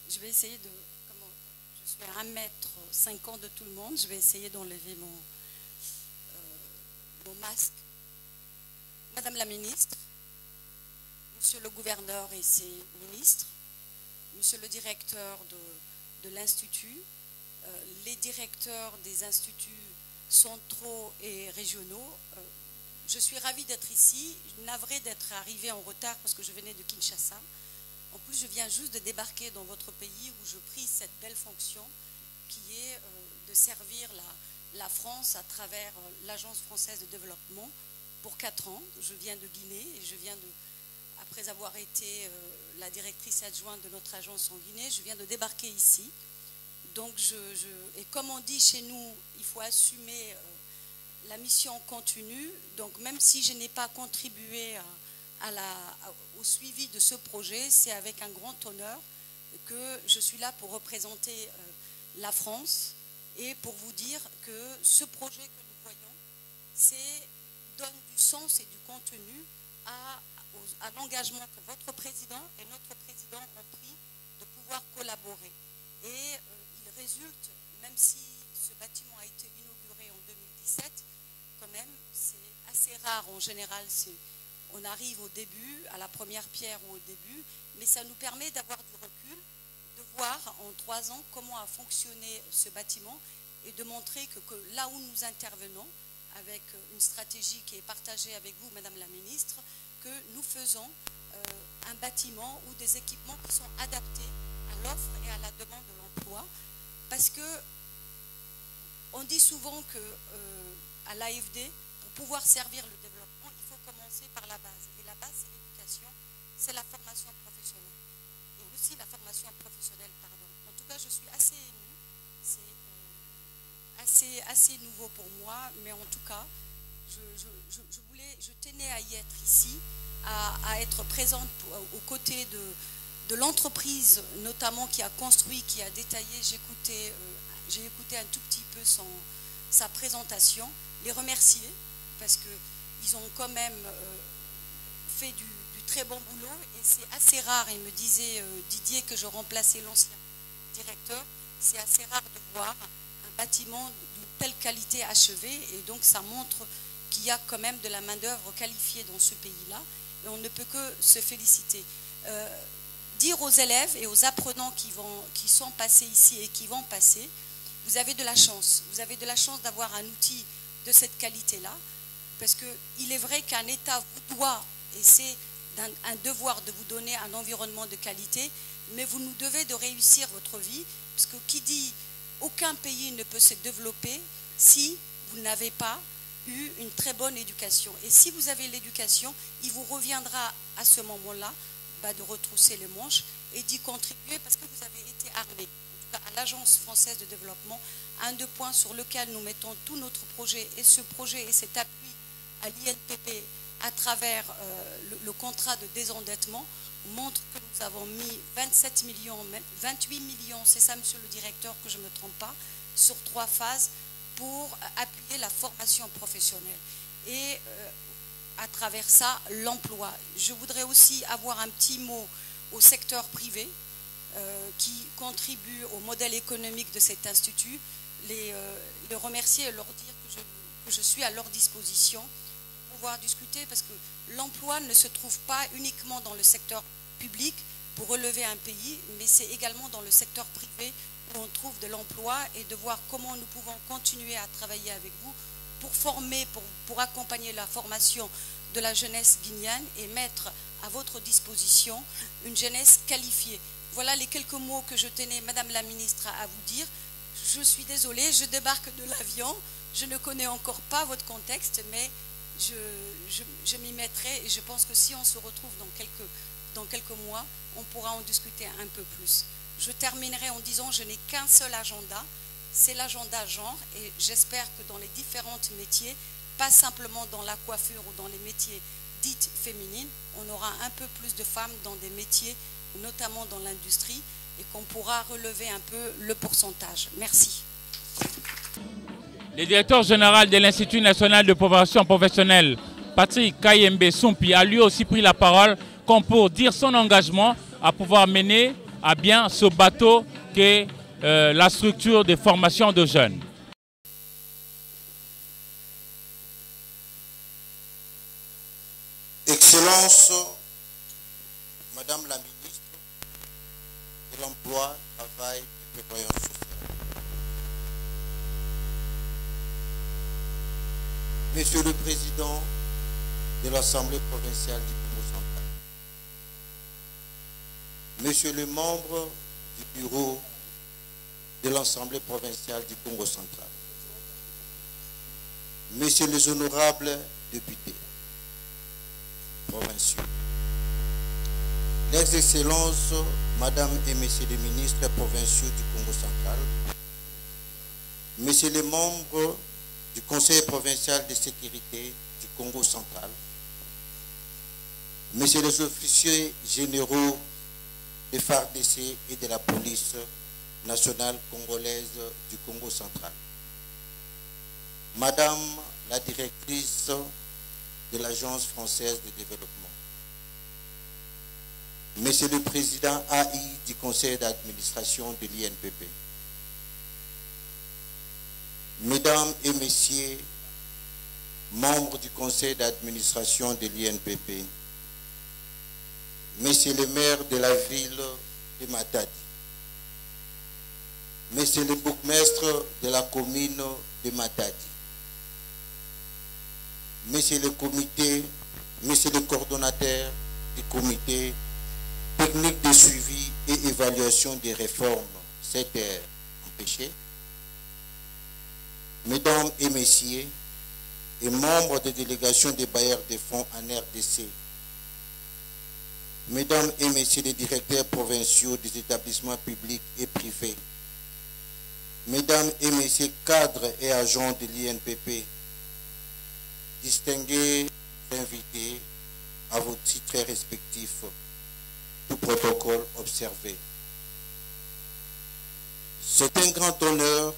je vais essayer de... je suis à 1,50 m de tout le monde. Je vais essayer d'enlever mon masque. Madame la ministre, Monsieur le gouverneur et ses ministres, Monsieur le directeur de l'Institut, les directeurs des instituts centraux et régionaux, je suis ravie d'être ici, navrée d'être arrivée en retard parce que je venais de Kinshasa. En plus, je viens juste de débarquer dans votre pays où je prie cette belle fonction qui est de servir la France à travers l'Agence française de développement pour 4 ans. Je viens de Guinée et je viens de, après avoir été la directrice adjointe de notre agence en Guinée, je viens de débarquer ici. Donc, et comme on dit chez nous, il faut assumer la mission continue. Donc, même si je n'ai pas contribué au suivi de ce projet, c'est avec un grand honneur que je suis là pour représenter la France et pour vous dire que ce projet que nous voyons, donne du sens et du contenu à l'engagement que votre président et notre président ont pris de pouvoir collaborer. Et il résulte, même si ce bâtiment a été inauguré en 2017, quand même, c'est assez rare en général. On arrive au début, à la première pierre ou au début, mais ça nous permet d'avoir du recul, de voir en 3 ans comment a fonctionné ce bâtiment et de montrer que là où nous intervenons, avec une stratégie qui est partagée avec vous, Madame la Ministre, que nous faisons un bâtiment ou des équipements qui sont adaptés à l'offre et à la demande de l'emploi. Parce que on dit souvent qu'à l'AFD, pour pouvoir servir le développement, il faut commencer par la base. Et la base, c'est l'éducation, c'est la formation professionnelle. Et aussi la formation professionnelle, pardon. En tout cas, je suis assez émue. C'est assez nouveau pour moi, mais en tout cas, je tenais à y être ici, à être présente aux côtés de l'entreprise, notamment qui a construit, qui a détaillé. J'ai écouté un tout petit peu sa présentation, les remercier, parce qu'ils ont quand même fait du très bon boulot, et c'est assez rare, il me disait Didier que je remplaçais l'ancien directeur, c'est assez rare de voir un bâtiment d'une telle qualité achevé, et donc ça montre qu'il y a quand même de la main-d'œuvre qualifiée dans ce pays-là, et on ne peut que se féliciter. Dire aux élèves et aux apprenants qui sont passés ici et qui vont passer, vous avez de la chance. Vous avez de la chance d'avoir un outil de cette qualité-là, parce qu'il est vrai qu'un État vous doit, et c'est un devoir de vous donner un environnement de qualité, mais vous nous devez de réussir votre vie, parce que qui dit aucun pays ne peut se développer si vous n'avez pas eu une très bonne éducation. Et si vous avez l'éducation, il vous reviendra à ce moment-là de retrousser les manches et d'y contribuer, parce que vous avez été armé. En tout cas, à l'Agence française de développement, un des points sur lequel nous mettons tout notre projet, et ce projet et cet appui à l'INPP à travers le contrat de désendettement, montre que nous avons mis 27 millions, 28 millions, c'est ça monsieur le directeur, que je ne me trompe pas, sur 3 phases pour appuyer la formation professionnelle. Et à travers ça, l'emploi. Je voudrais aussi avoir un petit mot au secteur privé qui contribue au modèle économique de cet institut, les remercier et leur dire que je suis à leur disposition pour pouvoir discuter, parce que l'emploi ne se trouve pas uniquement dans le secteur public pour relever un pays, mais c'est également dans le secteur privé où on trouve de l'emploi, et de voir comment nous pouvons continuer à travailler avec vous pour former, pour accompagner la formation de la jeunesse guinéenne et mettre à votre disposition une jeunesse qualifiée. Voilà les quelques mots que je tenais, Madame la Ministre, à vous dire. Je suis désolée, je débarque de l'avion, je ne connais encore pas votre contexte, mais je m'y mettrai, et je pense que si on se retrouve dans quelques mois, on pourra en discuter un peu plus. Je terminerai en disant, je n'ai qu'un seul agenda, c'est l'agenda genre, et j'espère que dans les différents métiers, pas simplement dans la coiffure ou dans les métiers dits féminines, on aura un peu plus de femmes dans des métiers, notamment dans l'industrie, et qu'on pourra relever un peu le pourcentage. Merci. Le directeur général de l'Institut national de formation professionnelle, Patrick Kayembe Sompi, a lui aussi pris la parole comme pour dire son engagement à pouvoir mener à bien ce bateau qu'est la structure de formation de jeunes. Excellence, Madame la ministre de l'Emploi, Travail et Prévoyance sociale. Monsieur le Président de l'Assemblée provinciale du Congo central. Monsieur le membre du bureau de l'Assemblée provinciale du Congo central. Messieurs les honorables députés provinciaux. Les excellences, Madame et Messieurs les ministres provinciaux du Congo central, Messieurs les membres du Conseil provincial de sécurité du Congo central, Messieurs les officiers généraux de FARDC et de la police nationale congolaise du Congo central, Madame la directrice de l'Agence française de développement, Monsieur le Président AI du Conseil d'administration de l'INPP, Mesdames et Messieurs, membres du Conseil d'administration de l'INPP, Monsieur le maire de la ville de Matadi, Monsieur le bourgmestre de la commune de Matadi, Monsieur le comité, Monsieur le coordonnateur du comité technique de suivi et évaluation des réformes CTR empêchées, Mesdames et Messieurs, et membres de délégation des bailleurs de fonds en RDC, Mesdames et Messieurs les directeurs provinciaux des établissements publics et privés, Mesdames et Messieurs cadres et agents de l'INPP, distingués invités à vos titres respectifs, tout protocole observé. C'est un grand honneur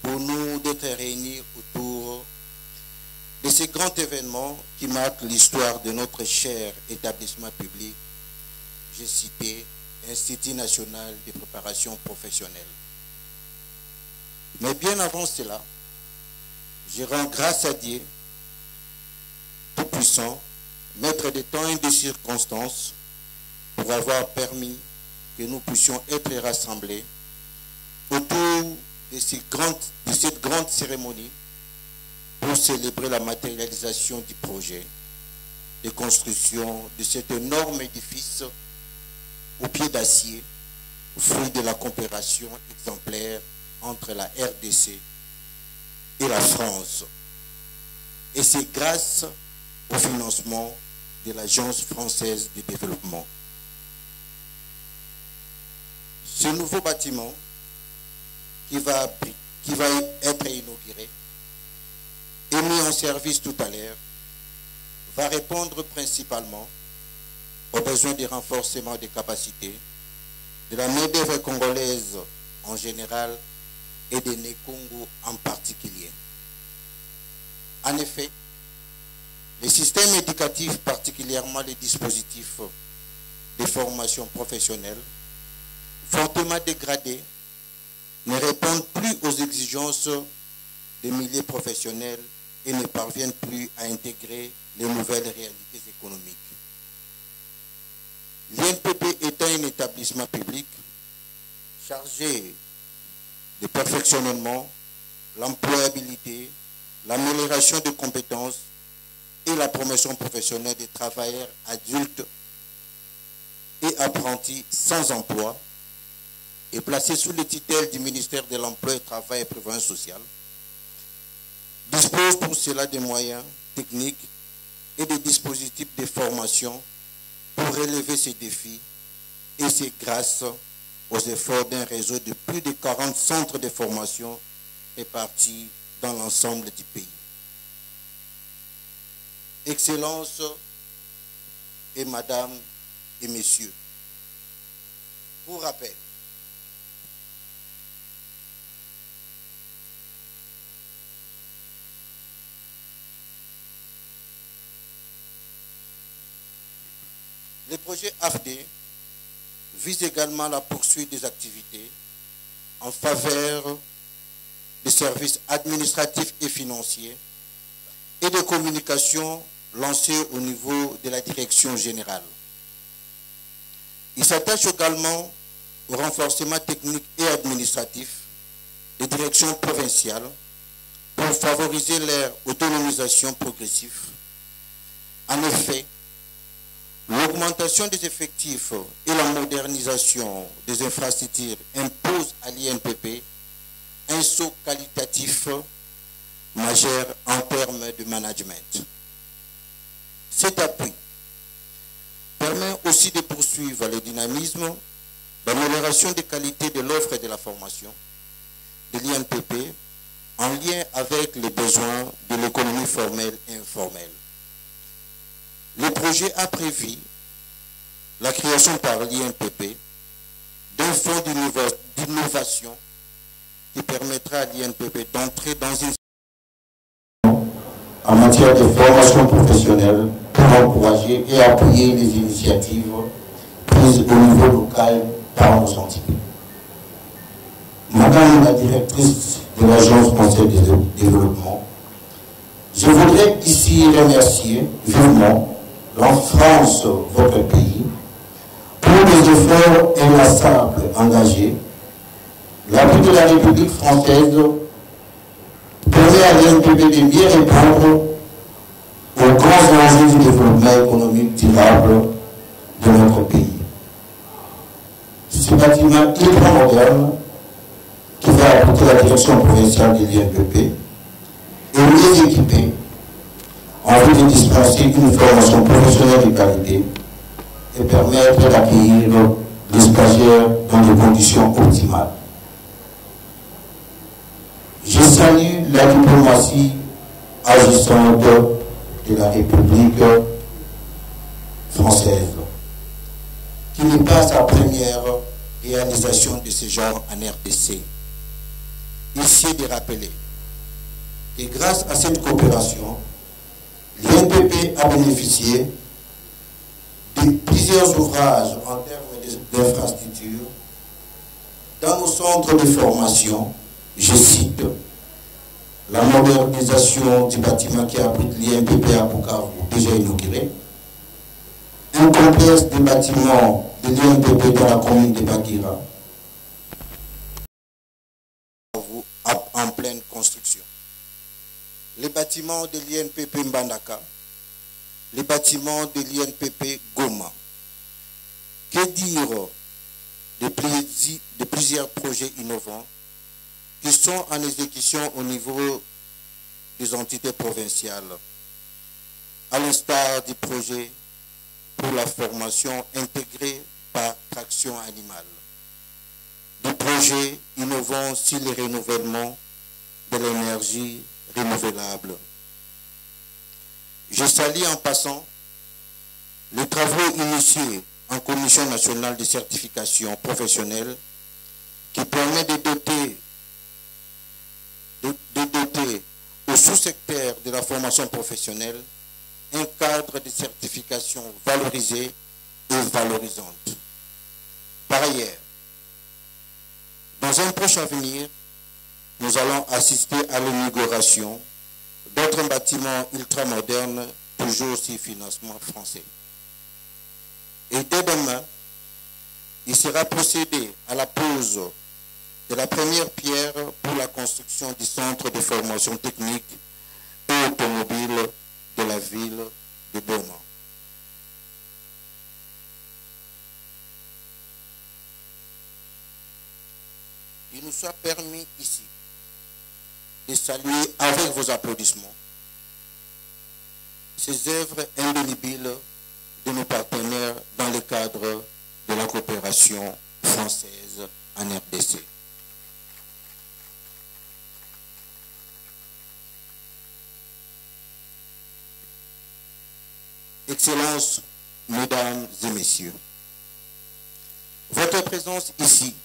pour nous d'être réunis autour de ce grand événement qui marque l'histoire de notre cher établissement public, j'ai cité Institut national de préparation professionnelle. Mais bien avant cela, je rends grâce à Dieu Tout-Puissant, maître des temps et des circonstances, pour avoir permis que nous puissions être rassemblés autour de cette grande cérémonie pour célébrer la matérialisation du projet de construction de cet énorme édifice au pied d'acier, fruit de la coopération exemplaire entre la RDC et la France. Et c'est grâce au financement de l'Agence française de développement. Ce nouveau bâtiment qui va être inauguré et mis en service tout à l'heure va répondre principalement aux besoins de renforcement des capacités de la main-d'œuvre congolaise en général et de Nékongo en particulier. En effet, les systèmes éducatifs, particulièrement les dispositifs de formation professionnelle, fortement dégradés, ne répondent plus aux exigences des milieux professionnels et ne parviennent plus à intégrer les nouvelles réalités économiques. L'INPP étant un établissement public chargé de perfectionnement, l'employabilité, l'amélioration des compétences et la promotion professionnelle des travailleurs adultes et apprentis sans emploi, est placé sous le tutelle du ministère de l'Emploi, du Travail et Prévoyance sociale, dispose pour cela des moyens techniques et des dispositifs de formation pour relever ces défis, et c'est grâce aux efforts d'un réseau de plus de 40 centres de formation répartis dans l'ensemble du pays. Excellences et Madame et Messieurs, pour rappel, le projet AFD vise également la poursuite des activités en faveur des services administratifs et financiers et de communication lancés au niveau de la direction générale. Il s'attache également au renforcement technique et administratif des directions provinciales pour favoriser leur autonomisation progressive. En effet, l'augmentation des effectifs et la modernisation des infrastructures imposent à l'INPP un saut qualitatif majeur en termes de management. Cet appui permet aussi de poursuivre le dynamisme d'amélioration des qualités de l'offre et de la formation de l'INPP en lien avec les besoins de l'économie formelle et informelle. Le projet a prévu la création par l'INPP d'un fonds d'innovation qui permettra à l'INPP d'entrer dans une en matière de formation professionnelle pour encourager et appuyer les initiatives prises au niveau local par nos entités. Madame la directrice de l'Agence française de développement, je voudrais ici remercier vivement la France, votre pays, pour les efforts inlassables engagés. L'appui de la République française permet à l'INPP de mieux répondre aux grands enjeux du développement économique durable de notre pays. Ce bâtiment ultra moderne qui va apporter la direction provinciale de l'INPP est mieux équipé en vue de dispenser une formation professionnelle de qualité et permettre d'accueillir les stagiaires dans des conditions optimales. Je salue la diplomatie agissante de la République française, qui n'est pas sa première réalisation de ce genre en RDC. Il s'est de rappeler que grâce à cette coopération, l'INPP a bénéficié de plusieurs ouvrages en termes d'infrastructures dans nos centres de formation. Je cite la modernisation du bâtiment qui abrite l'INPP à Bukavu, déjà inauguré, un complexe de bâtiments de l'INPP dans la commune de Bagira, en pleine construction. Les bâtiments de l'INPP Mbandaka, les bâtiments de l'INPP Goma. Que dire de plusieurs projets innovants qui sont en exécution au niveau des entités provinciales, à l'instar du projet pour la formation intégrée par traction animale, des projets innovants sur le renouvellement de l'énergie renouvelable. Je salue en passant les travaux initiés en Commission nationale de certification professionnelle qui permet de doter au sous-secteur de la formation professionnelle un cadre de certification valorisé et valorisante. Par ailleurs, dans un proche avenir, nous allons assister à l'inauguration d'autres bâtiments ultramodernes, toujours sur financement français. Et dès demain, il sera procédé à la pose de la première pierre pour la construction du centre de formation technique et automobile de la ville de Boma. Il nous soit permis ici de saluer avec vos applaudissements ces œuvres indélébiles de nos partenaires dans le cadre de la coopération française en RDC. Excellences, Mesdames et Messieurs, votre présence ici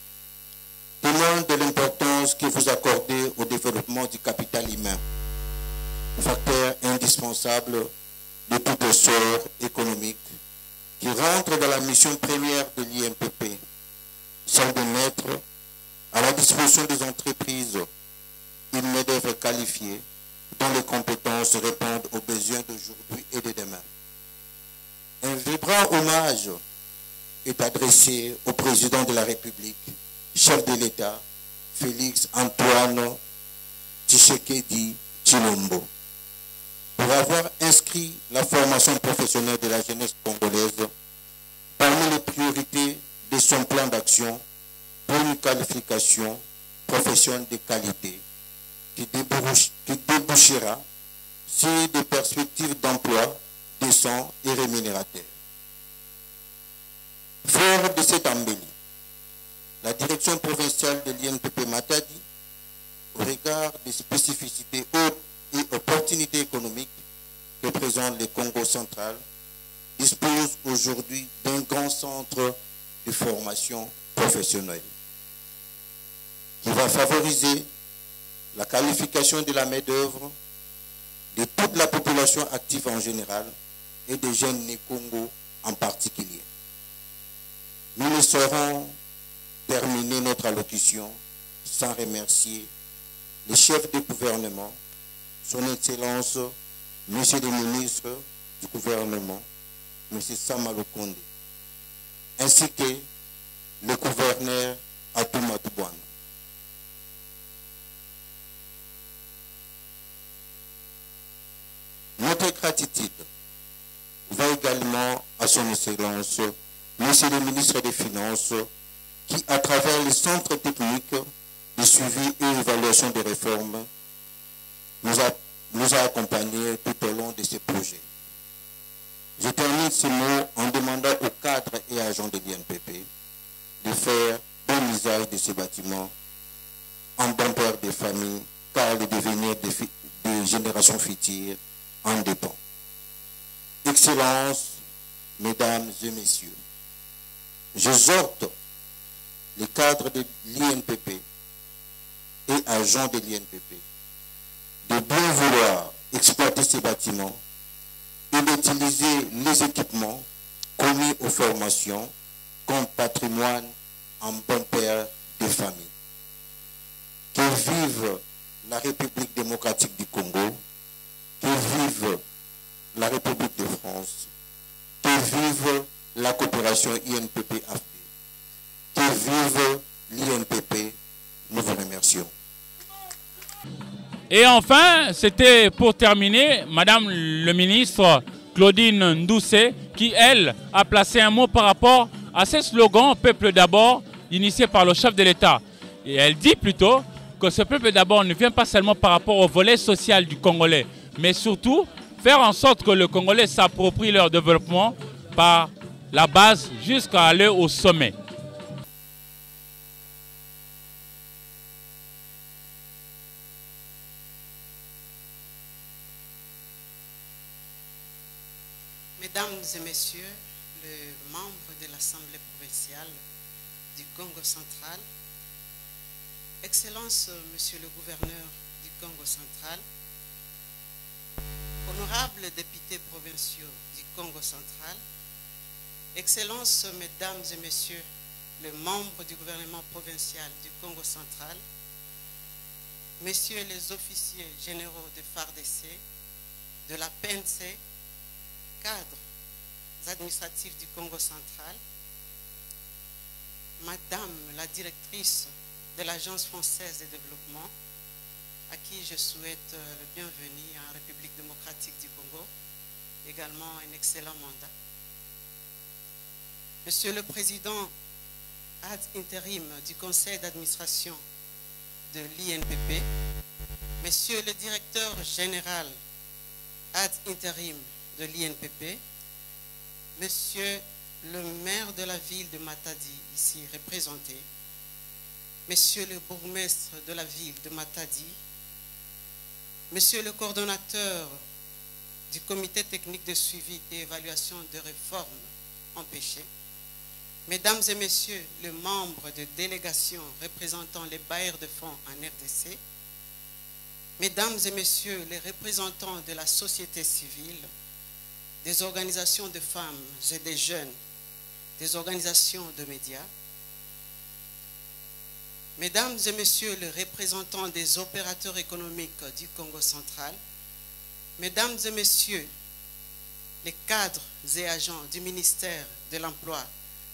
témoigne de l'importance que vous accordez au développement du capital humain, facteur indispensable de tout essor économique qui rentre dans la mission première de l'INPP, celle de mettre à la disposition des entreprises une main-d'œuvre qualifiée dont les compétences répondent aux besoins d'aujourd'hui et de demain. Un vibrant hommage est adressé au président de la République, chef de l'État, Félix Antoine Tshisekedi Tshilombo, pour avoir inscrit la formation professionnelle de la jeunesse congolaise parmi les priorités de son plan d'action pour une qualification professionnelle de qualité qui débouchera sur des perspectives d'emploi décents et rémunérateurs. Fort de cette embellie, la direction provinciale de l'INPP Matadi, au regard des spécificités et opportunités économiques que présente le Congo central, dispose aujourd'hui d'un grand centre de formation professionnelle qui va favoriser la qualification de la main-d'œuvre de toute la population active en général et des jeunes nés Congo en particulier. Nous ne saurons terminer notre allocution sans remercier le chef du gouvernement, son Excellence, Monsieur le ministre du gouvernement, Monsieur Samalo Konde, ainsi que le gouverneur Atouma Toubouane. Notre gratitude va également à son Excellence, Monsieur le ministre des Finances, qui, à travers les centres techniques de suivi et évaluation des réformes, nous a accompagnés tout au long de ce projet. Je termine ce mot en demandant aux cadres et agents de l'INPP de faire bon usage de ces bâtiments en bon père des familles, car le devenir des générations futures en dépend. Excellences, Mesdames et Messieurs, j'exhorte les cadres de l'INPP et agents de l'INPP de bien vouloir exploiter ces bâtiments et d'utiliser les équipements commis aux formations comme patrimoine en bon père des familles. Que vive la République démocratique du Congo, que vive la République de France, que vive la coopération INPP-AFD, que vive l'INPP. Nous vous remercions. Et enfin, c'était pour terminer, Madame le ministre Claudine Ndoussé, qui, elle, a placé un mot par rapport à ce slogan « Peuple d'abord » initié par le chef de l'État. Et elle dit plutôt que ce peuple d'abord ne vient pas seulement par rapport au volet social du Congolais, mais surtout faire en sorte que le Congolais s'approprie leur développement par la base jusqu'à aller au sommet. Mesdames et Messieurs, les membres de l'Assemblée provinciale du Congo central, Excellence, Monsieur le gouverneur du Congo central, honorables députés provinciaux du Congo central, Excellences, Mesdames et Messieurs, les membres du gouvernement provincial du Congo central, Messieurs les officiers généraux de FARDC, de la PNC, cadres administratifs du Congo central, Madame la directrice de l'Agence française de développement, à qui je souhaite le bienvenu en République démocratique du Congo, également un excellent mandat. Monsieur le Président ad intérim du Conseil d'administration de l'INPP, Monsieur le Directeur général ad intérim de l'INPP, Monsieur le maire de la ville de Matadi, ici représenté, Monsieur le bourgmestre de la ville de Matadi, Monsieur le coordonnateur du comité technique de suivi et évaluation de réformes empêchées, Mesdames et Messieurs les membres de délégation représentant les bailleurs de fonds en RDC, Mesdames et Messieurs les représentants de la société civile, des organisations de femmes et des jeunes, des organisations de médias, Mesdames et Messieurs les représentants des opérateurs économiques du Congo central, Mesdames et Messieurs les cadres et agents du ministère de l'Emploi,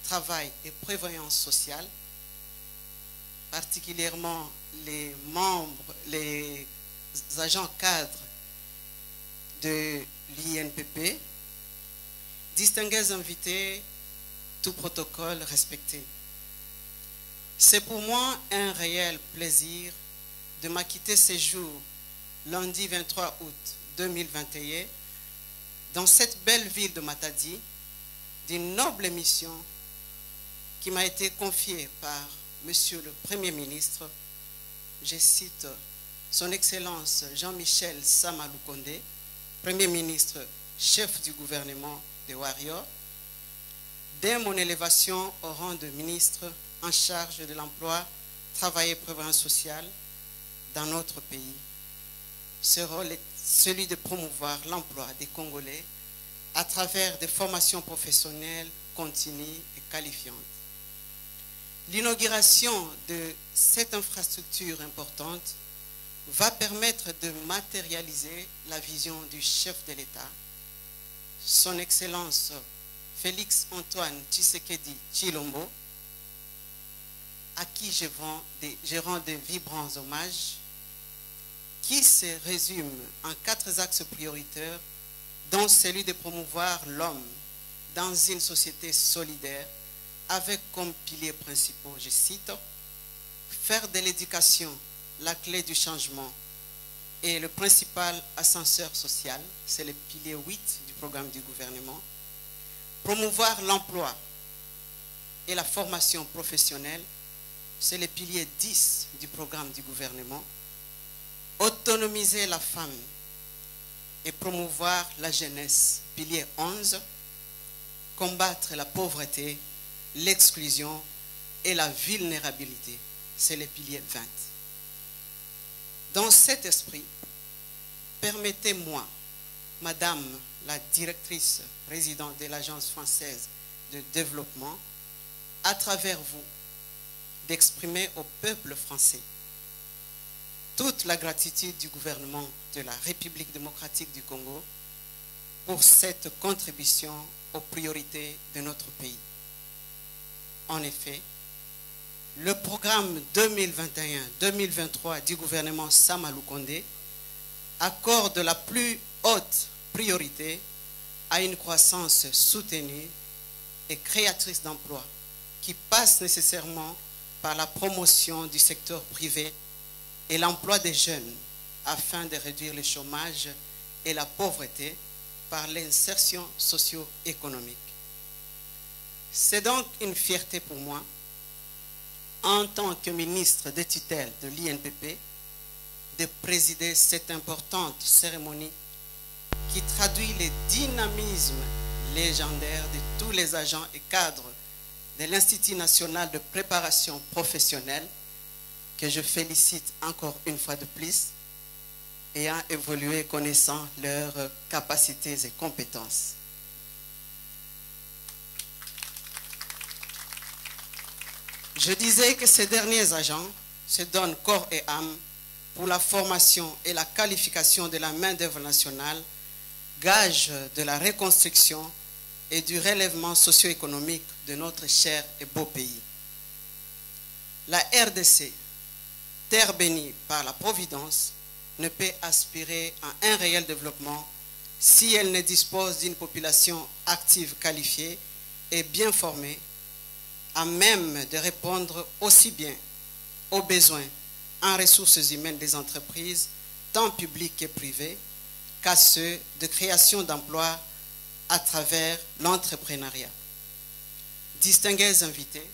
Travail et Prévoyance sociale, particulièrement les membres, les agents cadres de l'INPP, distingués invités, tout protocole respecté. C'est pour moi un réel plaisir de m'acquitter ce jour, lundi 23 août 2021, dans cette belle ville de Matadi, d'une noble mission qui m'a été confiée par Monsieur le Premier ministre, je cite Son Excellence Jean-Michel Sama Lukonde, Premier ministre, chef du gouvernement de Warrior, dès mon élévation au rang de ministre en charge de l'emploi, travail et prévoyance sociale dans notre pays. Ce rôle est celui de promouvoir l'emploi des Congolais à travers des formations professionnelles continues et qualifiantes. L'inauguration de cette infrastructure importante va permettre de matérialiser la vision du chef de l'État, Son Excellence Félix Antoine Tshisekedi Tshilombo, à qui je rends de vibrants hommages, qui se résume en 4 axes prioritaires, dont celui de promouvoir l'homme dans une société solidaire, avec comme piliers principaux, je cite, faire de l'éducation la clé du changement et le principal ascenseur social, c'est le pilier 8 du programme du gouvernement, promouvoir l'emploi et la formation professionnelle, c'est le pilier 10 du programme du gouvernement, autonomiser la femme et promouvoir la jeunesse, pilier 11, combattre la pauvreté, l'exclusion et la vulnérabilité, c'est le pilier 20. Dans cet esprit, permettez-moi, Madame la directrice présidente de l'Agence française de développement, à travers vous, d'exprimer au peuple français toute la gratitude du gouvernement de la République démocratique du Congo pour cette contribution aux priorités de notre pays. En effet, le programme 2021-2023 du gouvernement Sama Lukonde accorde la plus haute priorité à une croissance soutenue et créatrice d'emplois qui passe nécessairement par la promotion du secteur privé et l'emploi des jeunes afin de réduire le chômage et la pauvreté par l'insertion socio-économique. C'est donc une fierté pour moi, en tant que ministre de tutelle de l'INPP, de présider cette importante cérémonie qui traduit le dynamisme légendaire de tous les agents et cadres de l'Institut national de préparation professionnelle, que je félicite encore une fois de plus, ayant évolué connaissant leurs capacités et compétences. Je disais que ces derniers agents se donnent corps et âme pour la formation et la qualification de la main-d'œuvre nationale, gage de la reconstruction et du relèvement socio-économique de notre cher et beau pays. La RDC, terre bénie par la Providence, ne peut aspirer à un réel développement si elle ne dispose d'une population active, qualifiée et bien formée, à même de répondre aussi bien aux besoins en ressources humaines des entreprises, tant publiques que privées, qu'à ceux de création d'emplois à travers l'entrepreneuriat. Distingués invités,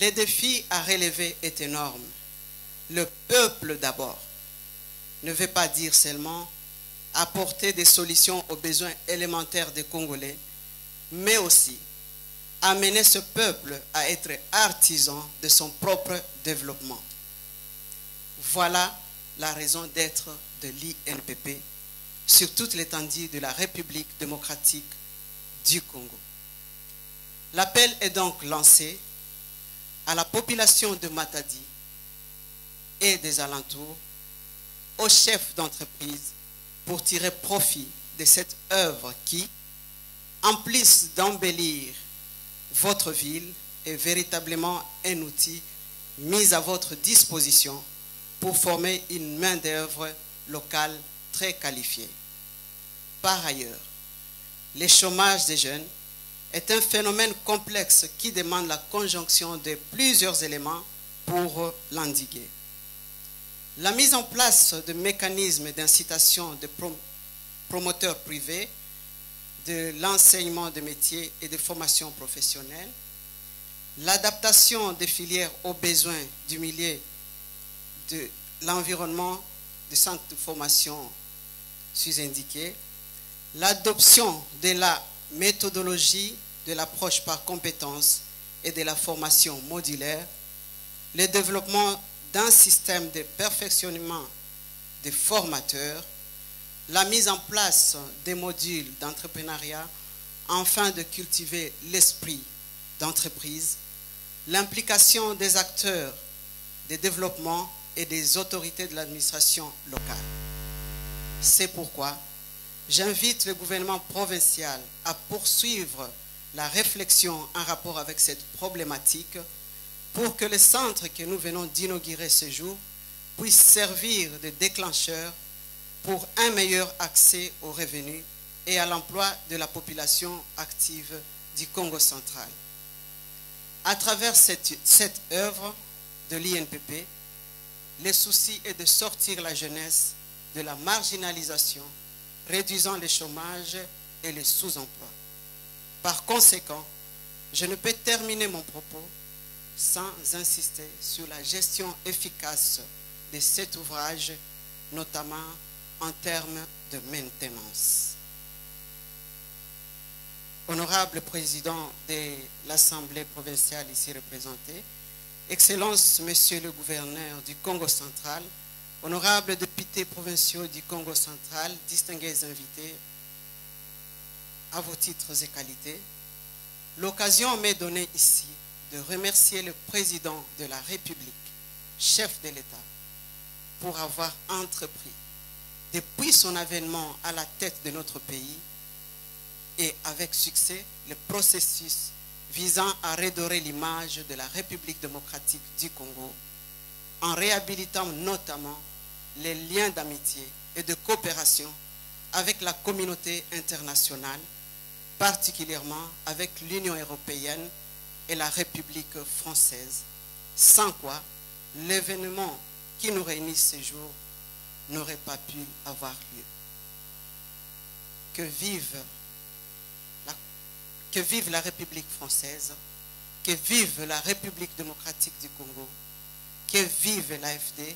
le défi à relever est énorme. Le peuple d'abord ne veut pas dire seulement apporter des solutions aux besoins élémentaires des Congolais, mais aussi amener ce peuple à être artisan de son propre développement. Voilà la raison d'être de l'INPP sur toute l'étendue de la République démocratique du Congo. L'appel est donc lancé à la population de Matadi et des alentours, aux chefs d'entreprise, pour tirer profit de cette œuvre qui, en plus d'embellir votre ville, est véritablement un outil mis à votre disposition pour former une main-d'œuvre locale très qualifiée. Par ailleurs, le chômage des jeunes est un phénomène complexe qui demande la conjonction de plusieurs éléments pour l'endiguer. La mise en place de mécanismes d'incitation de promoteurs privés de l'enseignement de métiers et de formation professionnelle, l'adaptation des filières aux besoins du milieu de l'environnement des centres de formation sous-indiqués, l'adoption de la méthodologie de l'approche par compétences et de la formation modulaire, le développement d'un système de perfectionnement des formateurs, la mise en place des modules d'entrepreneuriat afin de cultiver l'esprit d'entreprise, l'implication des acteurs de développement et des autorités de l'administration locale. C'est pourquoi j'invite le gouvernement provincial à poursuivre la réflexion en rapport avec cette problématique pour que le centre que nous venons d'inaugurer ce jour puisse servir de déclencheur pour un meilleur accès aux revenus et à l'emploi de la population active du Congo central. À travers cette œuvre de l'INPP, le souci est de sortir la jeunesse de la marginalisation, réduisant le chômage et le sous-emploi. Par conséquent, je ne peux terminer mon propos sans insister sur la gestion efficace de cet ouvrage, notamment en termes de maintenance. Honorable Président de l'Assemblée provinciale ici représentée, Excellences, Monsieur le Gouverneur du Congo central, honorables députés provinciaux du Congo central, distingués invités à vos titres et qualités, l'occasion m'est donnée ici de remercier le Président de la République, chef de l'État, pour avoir entrepris, depuis son avènement à la tête de notre pays, et avec succès, le processus visant à redorer l'image de la République démocratique du Congo, en réhabilitant notamment les liens d'amitié et de coopération avec la communauté internationale, particulièrement avec l'Union européenne et la République française, sans quoi l'événement qui nous réunit ce jour n'aurait pas pu avoir lieu. Que vive la République française, que vive la République démocratique du Congo, que vive l'AFD,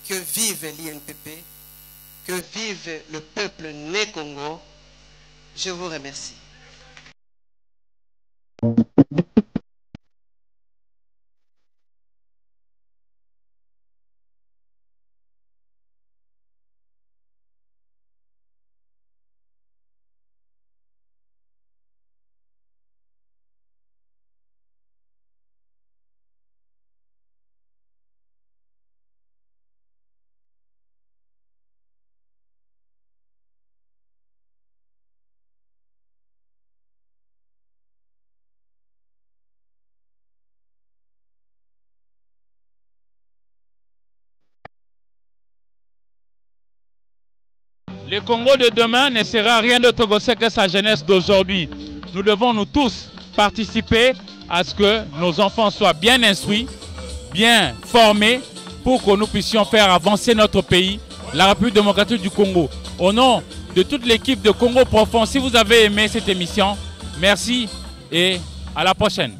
que vive l'INPP, que vive le peuple né Congo. Je vous remercie. Le Congo de demain ne sera rien d'autre que sa jeunesse d'aujourd'hui. Nous devons nous tous participer à ce que nos enfants soient bien instruits, bien formés, pour que nous puissions faire avancer notre pays, la République démocratique du Congo. Au nom de toute l'équipe de Congo Profond, si vous avez aimé cette émission, merci et à la prochaine.